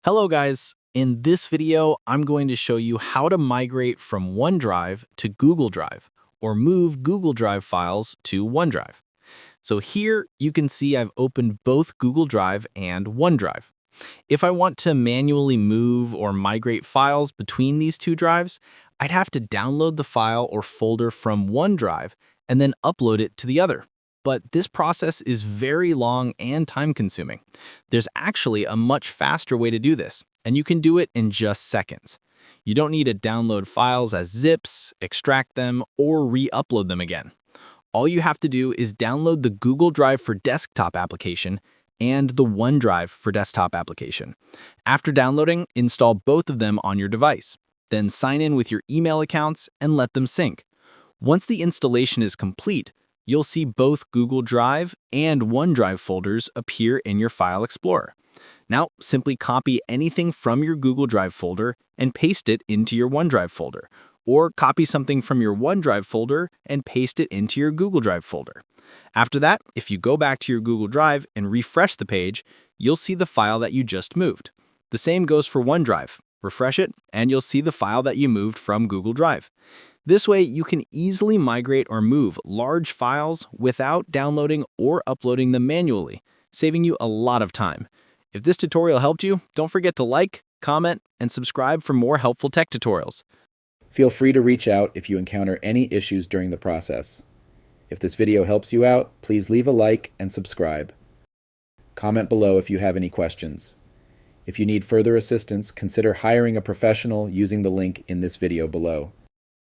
Hello guys! In this video, I'm going to show you how to migrate from OneDrive to Google Drive, or move Google Drive files to OneDrive. So here you can see I've opened both Google Drive and OneDrive. If I want to manually move or migrate files between these two drives, I'd have to download the file or folder from one drive and then upload it to the other. But this process is very long and time-consuming. There's actually a much faster way to do this, and you can do it in just seconds. You don't need to download files as zips, extract them, or re-upload them again. All you have to do is download the Google Drive for Desktop application and the OneDrive for Desktop application. After downloading, install both of them on your device. Then sign in with your email accounts and let them sync. Once the installation is complete, you'll see both Google Drive and OneDrive folders appear in your File Explorer. Now, simply copy anything from your Google Drive folder and paste it into your OneDrive folder, or copy something from your OneDrive folder and paste it into your Google Drive folder. After that, if you go back to your Google Drive and refresh the page, you'll see the file that you just moved. The same goes for OneDrive. Refresh it, and you'll see the file that you moved from Google Drive. This way, you can easily migrate or move large files without downloading or uploading them manually, saving you a lot of time. If this tutorial helped you, don't forget to like, comment, and subscribe for more helpful tech tutorials. Feel free to reach out if you encounter any issues during the process. If this video helps you out, please leave a like and subscribe. Comment below if you have any questions. If you need further assistance, consider hiring a professional using the link in this video below.